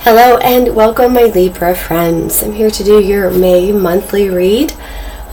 Hello and welcome, my Libra friends. I'm here to do your May monthly read.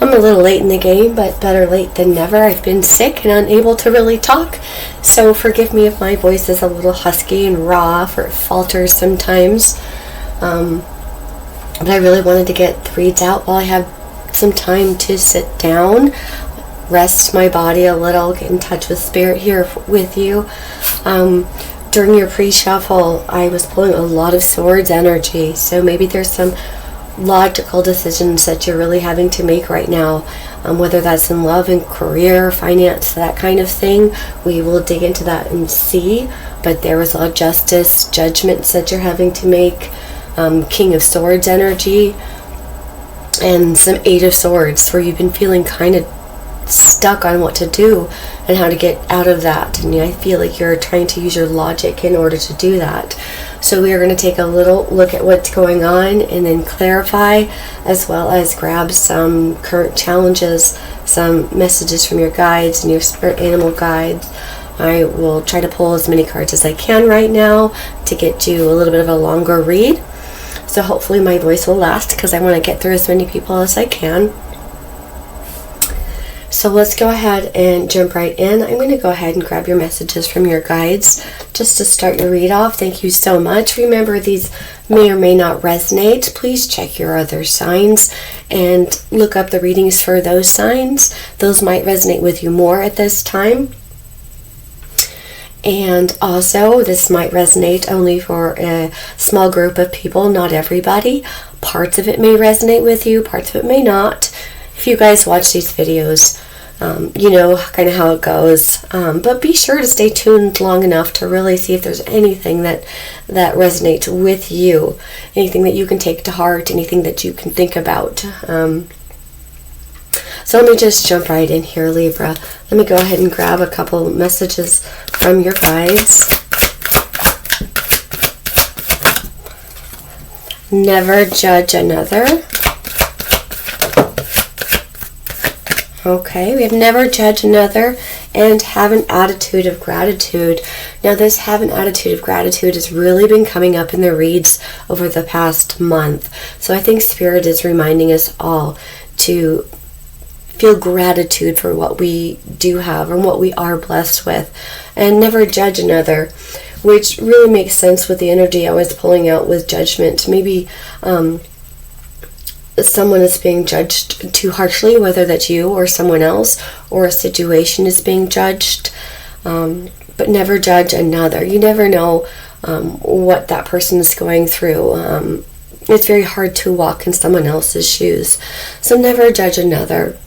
I'm a little late in the game, but better late than never. I've been sick and unable to really talk, so forgive me if my voice is a little husky and raw or it falters sometimes. But I really wanted to get the reads out while I have some time to sit down, rest my body a little, get in touch with spirit here with you. During your pre-shuffle, I was pulling a lot of swords energy, so maybe there's some logical decisions that you're really having to make right now, whether that's in love and career, finance, that kind of thing. We will dig into that and see, but there was a lot of justice, judgments that you're having to make, King of Swords energy, and some Eight of Swords, where you've been feeling kind of stuck on what to do and how to get out of that, and I feel like you're trying to use your logic in order to do that. So we are going to take a little look at what's going on and then clarify, as well as grab some current challenges, some messages from your guides and your spirit animal guides. I will try to pull as many cards as I can right now to get you a little bit of a longer read, so hopefully my voice will last because I want to get through as many people as I can. So let's go ahead and jump right in. I'm going to go ahead and grab your messages from your guides just to start your read off. Thank you so much. Remember, these may or may not resonate. Please check your other signs and look up the readings for those signs. Those might resonate with you more at this time. And also, this might resonate only for a small group of people, not everybody. Parts of it may resonate with you, parts of it may not. If you guys watch these videos, you know kind of how it goes, but be sure to stay tuned long enough to really see if there's anything that resonates with you, anything that you can take to heart, anything that you can think about. So let me just jump right in here, Libra. Let me go ahead and grab a couple messages from your guides. Never judge another. Okay, we have never judge another and have an attitude of gratitude. Now, this have an attitude of gratitude has really been coming up in the reads over the past month. So I think Spirit is reminding us all to feel gratitude for what we do have and what we are blessed with, and never judge another, which really makes sense with the energy I was pulling out with judgment. Maybe someone is being judged too harshly, whether that's you or someone else, or a situation is being judged, but never judge another. You never know what that person is going through. It's very hard to walk in someone else's shoes, so never judge another.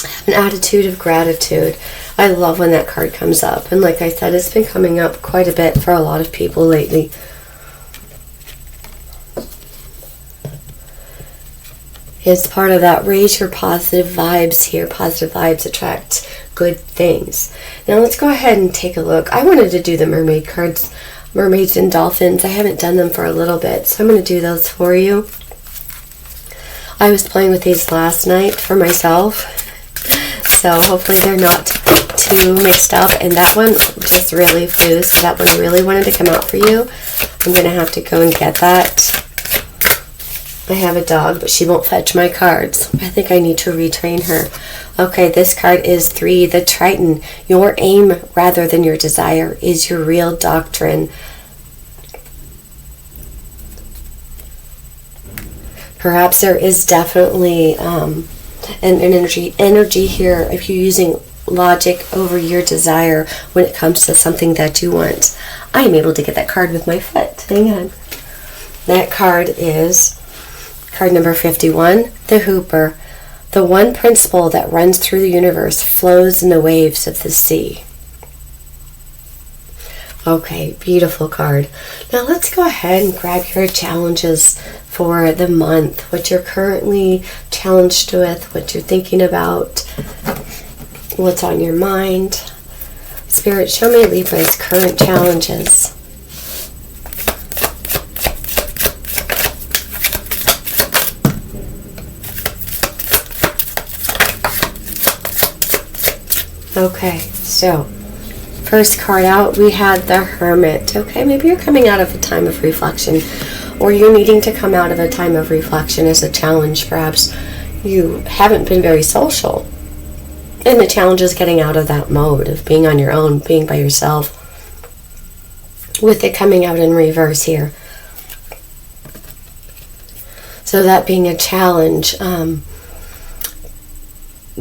Have an attitude of gratitude. I love when that card comes up, and like I said, it's been coming up quite a bit for a lot of people lately. It's part of that raise your positive vibes here. Positive vibes attract good things. Now let's go ahead and take a look. I wanted to do the mermaid cards, mermaids and dolphins. I haven't done them for a little bit, so I'm going to do those for you. I was playing with these last night for myself, so hopefully they're not too mixed up. And that one just really flew, so that one really wanted to come out for you. I'm going to have to go and get that. I have a dog, but she won't fetch my cards. I think I need to retrain her. Okay, this card is 3, the Triton. Your aim rather than your desire is your real doctrine. Perhaps there is definitely an energy here if you're using logic over your desire when it comes to something that you want. I am able to get that card with my foot. Hang on. That card is card number 51, the Hooper. The one principle that runs through the universe flows in the waves of the sea. Okay, beautiful card. Now let's go ahead and grab your challenges for the month. What you're currently challenged with, what you're thinking about, what's on your mind. Spirit, show me Libra's current challenges. Okay, so first card out, we had the Hermit. Okay, maybe you're coming out of a time of reflection or you're needing to come out of a time of reflection as a challenge. Perhaps you haven't been very social, and the challenge is getting out of that mode of being on your own, being by yourself, with it coming out in reverse here. So that being a challenge,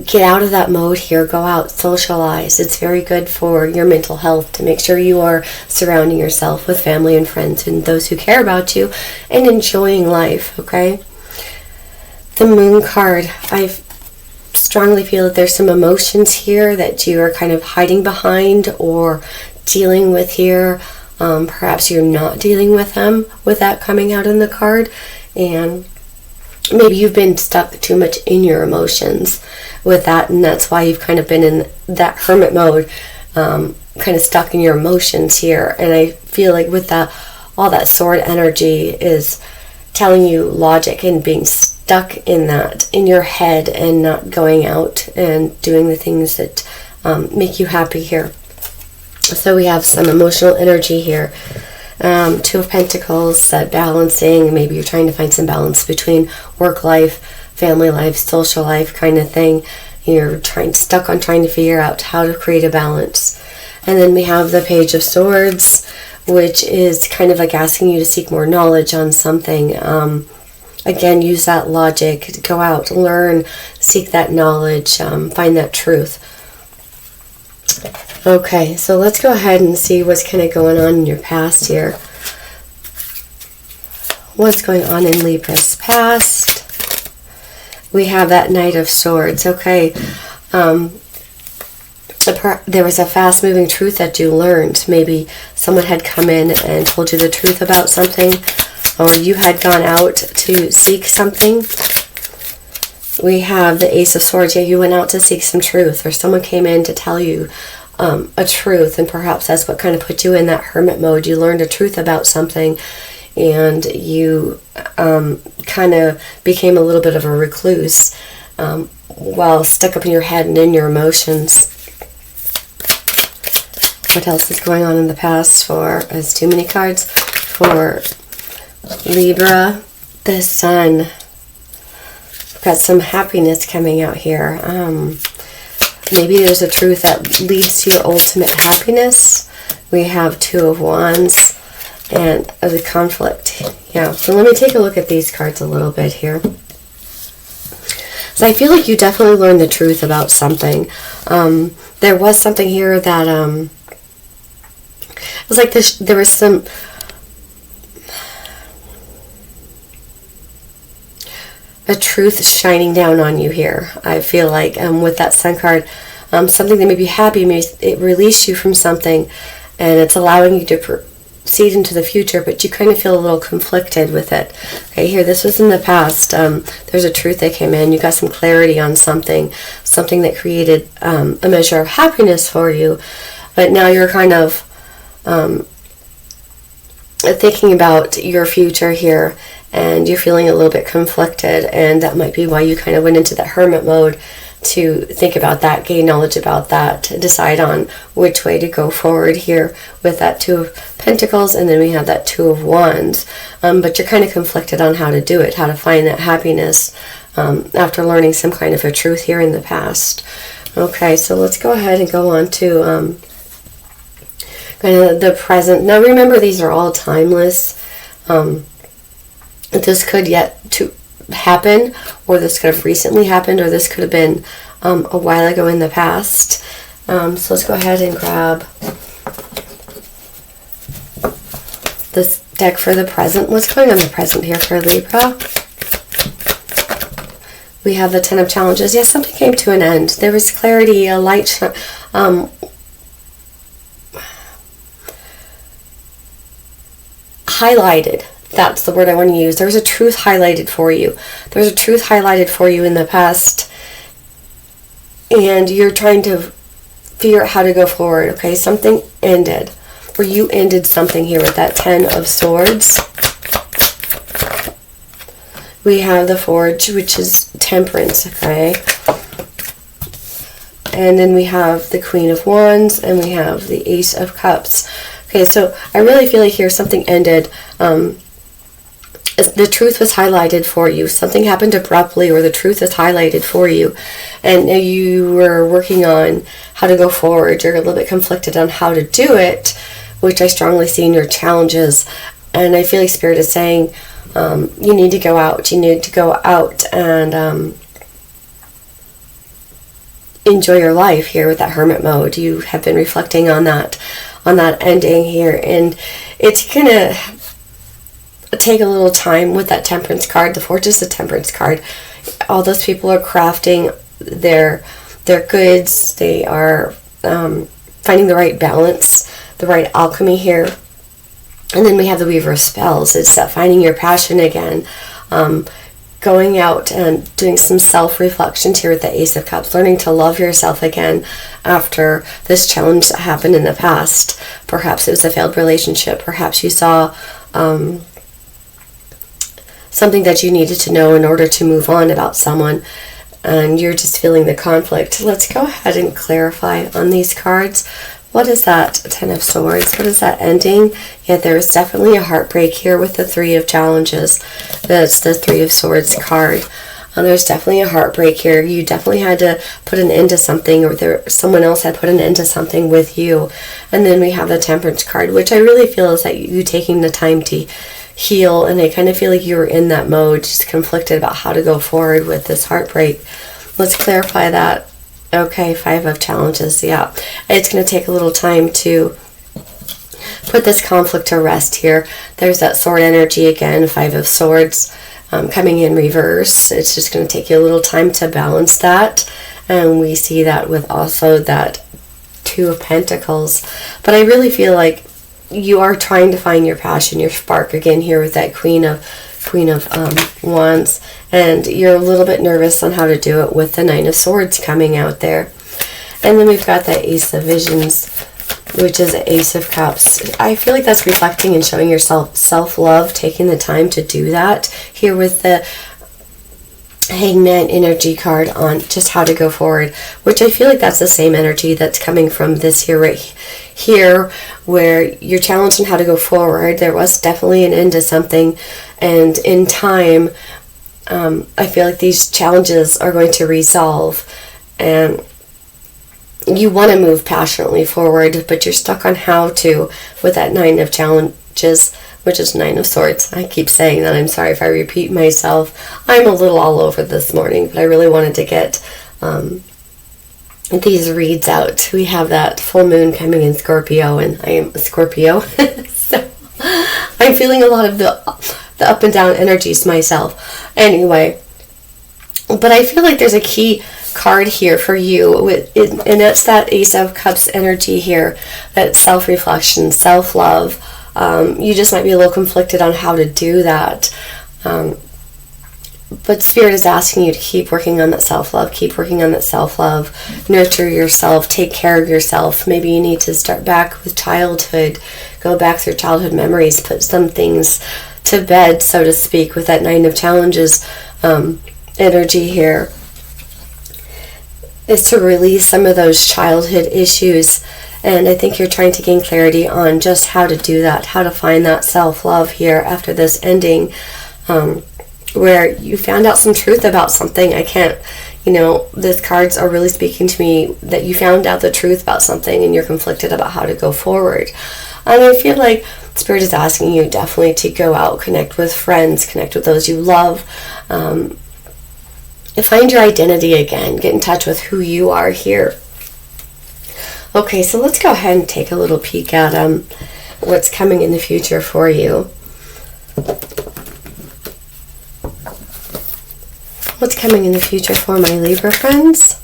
get out of that mode here, go out, socialize. It's very good for your mental health to make sure you are surrounding yourself with family and friends and those who care about you and enjoying life, okay? The Moon card, I strongly feel that there's some emotions here that you are kind of hiding behind or dealing with here. Perhaps you're not dealing with them with that coming out in the card, and maybe you've been stuck too much in your emotions with that, and that's why you've kind of been in that hermit mode, kind of stuck in your emotions here. And I feel like with that, all that sword energy is telling you logic and being stuck in that, in your head, and not going out and doing the things that make you happy here. So we have some emotional energy here. Two of Pentacles, that balancing. Maybe you're trying to find some balance between work life, family life, social life kind of thing. You're stuck on trying to figure out how to create a balance. And then we have the Page of Swords, which is kind of like asking you to seek more knowledge on something. Again, use that logic. Go out, learn, seek that knowledge, find that truth. Okay, so let's go ahead and see what's kind of going on in your past here. What's going on in Libra's past? We have that Knight of Swords. Okay, there was a fast-moving truth that you learned. Maybe someone had come in and told you the truth about something, or you had gone out to seek something. We have the Ace of Swords. Yeah, you went out to seek some truth, or someone came in to tell you a truth, and perhaps that's what kind of put you in that hermit mode. You learned a truth about something, and you kind of became a little bit of a recluse while stuck up in your head and in your emotions. What else is going on in the past for, as too many cards, for Libra? The Sun. We've got some happiness coming out here. Maybe there's a truth that leads to your ultimate happiness. We have Two of Wands and the conflict. Yeah, so let me take a look at these cards a little bit here. So I feel like you definitely learned the truth about something. There was something here that it was like there was some a truth shining down on you here. I feel like with that Sun card, something that made you happy, it released you from something, and it's allowing you to proceed into the future, but you kind of feel a little conflicted with it. Okay, here, this was in the past. There's a truth that came in. You got some clarity on something that created a measure of happiness for you, but now you're kind of thinking about your future here, and you're feeling a little bit conflicted, and that might be why you kind of went into that hermit mode, to think about that, gain knowledge about that, to decide on which way to go forward here with that Two of Pentacles, and then we have that Two of Wands. But you're kind of conflicted on how to do it, how to find that happiness after learning some kind of a truth here in the past. Okay, so let's go ahead and go on to kind of the present. Now remember, these are all timeless. This could yet to happen, or this could have recently happened, or this could have been a while ago in the past. So let's go ahead and grab this deck for the present. What's going on in the present here for Libra? We have the Ten of Challenges. Yes, something came to an end. There was clarity, a light highlighted. That's the word I want to use. There's a truth highlighted for you. There's a truth highlighted for you in the past, and you're trying to figure out how to go forward. Okay, something ended, or you ended something here with that Ten of Swords. We have the Forge, which is Temperance, okay? And then we have the Queen of Wands, and we have the Ace of Cups. Okay, so I really feel like here something ended. the truth was highlighted for you. Something happened abruptly, or the truth is highlighted for you, and you were working on how to go forward. You're a little bit conflicted on how to do it, which I strongly see in your challenges. And I feel like Spirit is saying, you need to go out. You need to go out and enjoy your life here with that hermit mode. You have been reflecting on that ending here, and it's gonna take a little time with that Temperance card. The Fortress of Temperance card. All those people are crafting their goods. They are finding the right balance, the right alchemy here. And then we have the Weaver of Spells. It's finding your passion again, going out and doing some self-reflections here with the Ace of Cups, learning to love yourself again after this challenge that happened in the past. Perhaps it was a failed relationship. Perhaps you saw something that you needed to know in order to move on about someone, and you're just feeling the conflict. Let's go ahead and clarify on these cards. What is that Ten of Swords? What is that ending? Yeah, there is definitely a heartbreak here with the Three of Challenges. That's the Three of Swords card. There's definitely a heartbreak here. You definitely had to put an end to something, or someone else had put an end to something with you. And then we have the Temperance card, which I really feel is that you taking the time to heal, and I kind of feel like you were in that mode, just conflicted about how to go forward with this heartbreak. Let's clarify that. Okay, Five of Challenges, yeah. It's going to take a little time to put this conflict to rest here. There's that sword energy again, Five of Swords coming in reverse. It's just going to take you a little time to balance that. And we see that with also that Two of Pentacles. But I really feel like you are trying to find your passion, your spark again here with that Queen of Wands, and you're a little bit nervous on how to do it with the Nine of Swords coming out there. And then we've got that Ace of Visions, which is the Ace of Cups. I feel like that's reflecting and showing yourself self-love, taking the time to do that here with the Hangman energy card on just how to go forward, which I feel like that's the same energy that's coming from this here right here, where you're challenged on how to go forward. There was definitely an end to something, and in time I feel like these challenges are going to resolve, and you want to move passionately forward, but you're stuck on how to with that Nine of Challenges, which is Nine of Swords. I keep saying that. I'm sorry if I repeat myself. I'm a little all over this morning, but I really wanted to get these reads out. We have that full moon coming in Scorpio, and I am a Scorpio. So I'm feeling a lot of the up and down energies myself. Anyway, but I feel like there's a key card here for you, and that's that Ace of Cups energy here, that self-reflection, self-love. You just might be a little conflicted on how to do that. But Spirit is asking you to keep working on that self-love, keep working on that self-love, nurture yourself, take care of yourself. Maybe you need to start back with childhood, go back through childhood memories, put some things to bed, so to speak, with that Nine of Challenges energy here, is to release some of those childhood issues. And I think you're trying to gain clarity on just how to do that, how to find that self-love here after this ending, where you found out some truth about something. I can't, these cards are really speaking to me that you found out the truth about something and you're conflicted about how to go forward. And I feel like Spirit is asking you definitely to go out, connect with friends, connect with those you love, find your identity again, get in touch with who you are here. Okay, so let's go ahead and take a little peek at what's coming in the future for you. What's coming in the future for my Libra friends?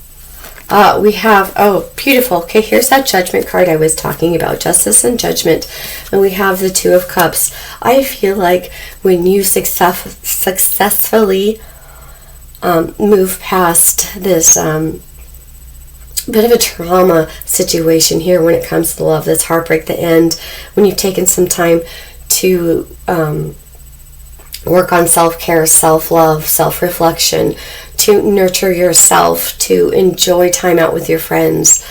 We have, beautiful. Okay, here's that Judgment card I was talking about, Justice and Judgment. And we have the Two of Cups. I feel like when you successfully move past this bit of a trauma situation here when it comes to love, this heartbreak, the end, when you've taken some time to work on self-care, self-love, self-reflection, to nurture yourself, to enjoy time out with your friends,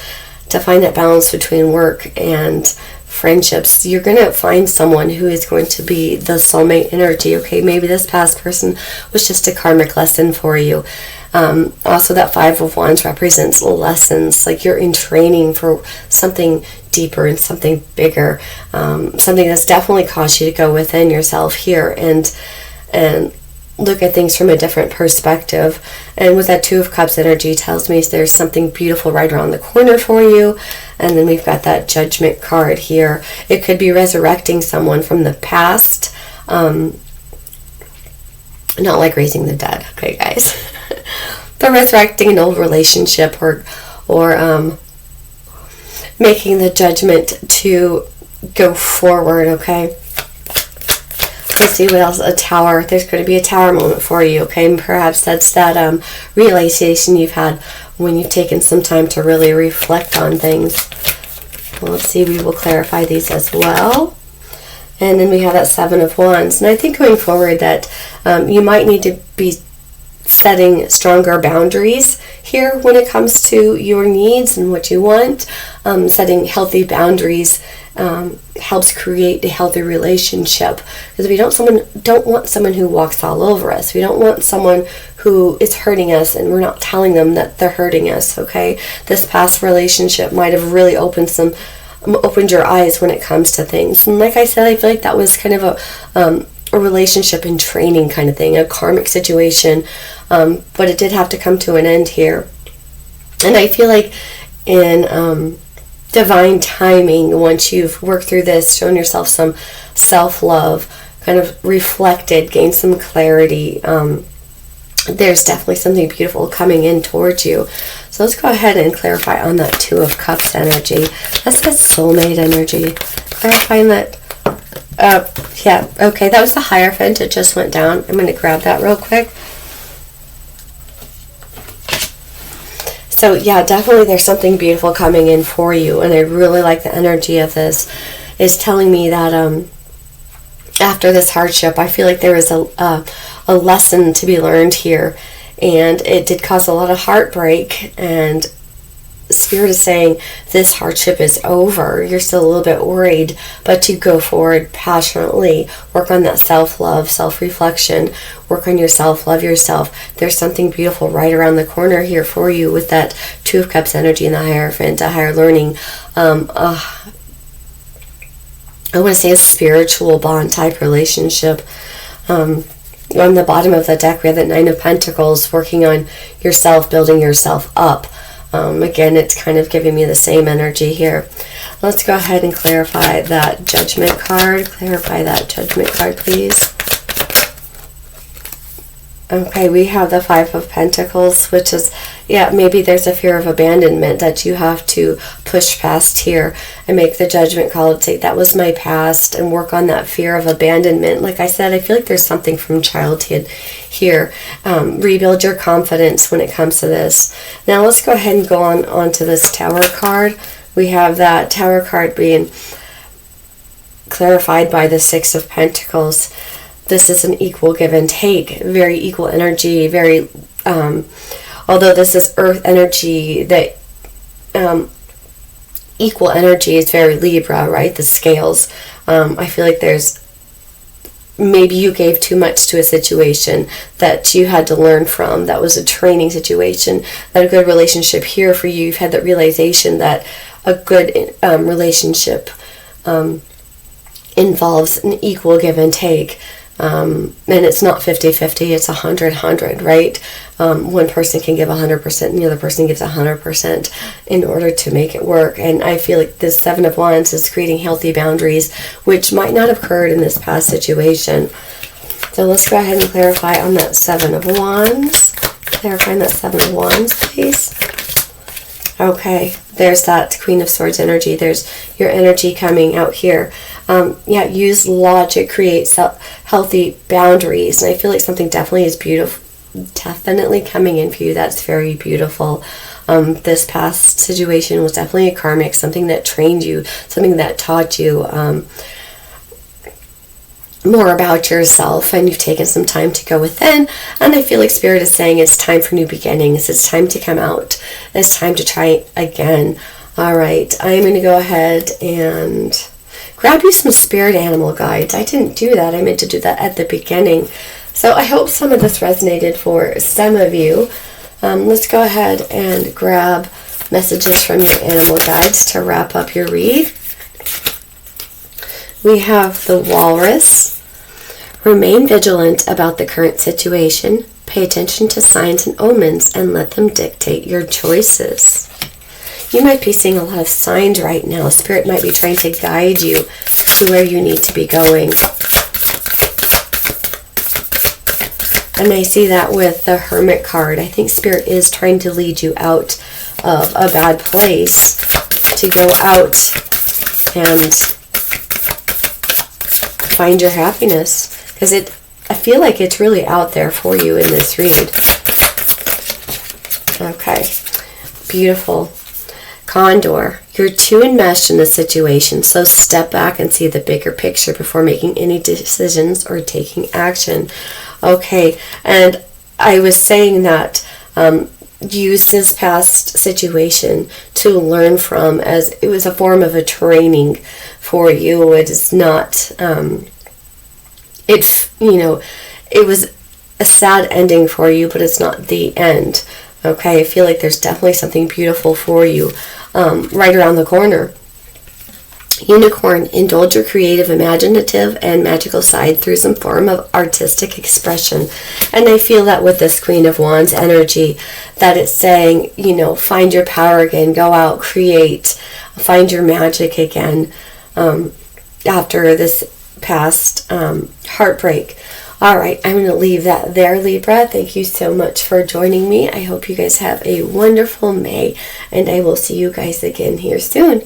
to find that balance between work and friendships. You're going to find someone who is going to be the soulmate energy, okay? Maybe this past person was just a karmic lesson for you. Also, that Five of Wands represents lessons, like you're in training for something deeper and something bigger, something that's definitely caused you to go within yourself here and look at things from a different perspective. And with that Two of Cups energy, tells me there's something beautiful right around the corner for you. And then we've got that Judgment card here. It could be resurrecting someone from the past, not like raising the dead, okay guys, but resurrecting an old relationship, or making the judgment to go forward, okay? Let's see what else. A Tower. There's going to be a Tower moment for you, okay? And perhaps that's that realization you've had when you've taken some time to really reflect on things. Well, let's see. We will clarify these as well. And then we have that Seven of Wands. And I think going forward that you might need to be setting stronger boundaries here when it comes to your needs and what you want. Setting healthy boundaries helps create a healthy relationship, because we don't want someone who walks all over us. We don't want someone who is hurting us and we're not telling them that they're hurting us, okay? This past relationship might have really opened your eyes when it comes to things. And like I said, I feel like that was kind of a relationship in training kind of thing, a karmic situation, but it did have to come to an end here. And I feel like in divine timing, once you've worked through this, shown yourself some self-love, kind of reflected, gained some clarity, there's definitely something beautiful coming in towards you. So let's go ahead and clarify on that Two of Cups energy. That's that soulmate energy. Clarifying that. Yeah, okay, that was the Hierophant. It just went down. I'm going to grab that real quick. So yeah, definitely there's something beautiful coming in for you, and I really like the energy of this. It's telling me that after this hardship, I feel like there is a lesson to be learned here, and it did cause a lot of heartbreak, and Spirit is saying this hardship is over. You're still a little bit worried, but to go forward passionately, work on that self-love, self-reflection, work on yourself, love yourself. There's something beautiful right around the corner here for you with that Two of Cups energy and the Hierophant, a higher learning. I want to say a spiritual bond type relationship. On the bottom of the deck, we have the Nine of Pentacles, working on yourself, building yourself up. Again, it's kind of giving me the same energy here. Let's go ahead and clarify that Judgment card. Clarify that Judgment card, please. Okay, we have the Five of Pentacles, which is, yeah, maybe there's a fear of abandonment that you have to push past here and make the judgment call. Say, that was my past, and work on that fear of abandonment. Like I said, I feel like there's something from childhood here. Rebuild your confidence when it comes to this. Now let's go ahead and go on to this Tower card. We have that Tower card being clarified by the Six of Pentacles. This is an equal give and take, very equal energy, very, although this is earth energy, that equal energy is very Libra, right? The scales. I feel like there's, maybe you gave too much to a situation that you had to learn from. That was a training situation. That a good relationship here for you, you've had that realization that a good relationship involves an equal give and take. And it's not 50-50, it's 100-100, right? One person can give 100% and the other person gives 100% in order to make it work. And I feel like this Seven of Wands is creating healthy boundaries, which might not have occurred in this past situation. So let's go ahead and clarify on that Seven of Wands. Clarifying that Seven of Wands, please. Okay, there's that Queen of Swords energy. There's your energy coming out here. Yeah, use logic, create healthy boundaries. And I feel like something definitely is definitely coming in for you that's very beautiful. This past situation was definitely a karmic, something that trained you, something that taught you more about yourself, and you've taken some time to go within. And I feel like Spirit is saying it's time for new beginnings. It's time to come out. It's time to try again. All right, I'm going to go ahead and grab you some spirit animal guides. I didn't do that. I meant to do that at the beginning. So I hope some of this resonated for some of you. Let's go ahead and grab messages from your animal guides to wrap up your read. We have the Walrus. Remain vigilant about the current situation. Pay attention to signs and omens and let them dictate your choices. You might be seeing a lot of signs right now. Spirit might be trying to guide you to where you need to be going. And I see that with the Hermit card. I think Spirit is trying to lead you out of a bad place to go out and find your happiness. Because I feel like it's really out there for you in this read. Okay. Beautiful. Condor, you're too enmeshed in the situation, so step back and see the bigger picture before making any decisions or taking action. Okay, and I was saying that use this past situation to learn from, as it was a form of a training for you. It is not, it was a sad ending for you, but it's not the end. Okay, I feel like there's definitely something beautiful for you right around the corner. Unicorn, indulge your creative, imaginative, and magical side through some form of artistic expression. And I feel that with this Queen of Wands energy, that it's saying, find your power again, go out, create, find your magic again after this past heartbreak. All right, I'm going to leave that there, Libra. Thank you so much for joining me. I hope you guys have a wonderful May, and I will see you guys again here soon.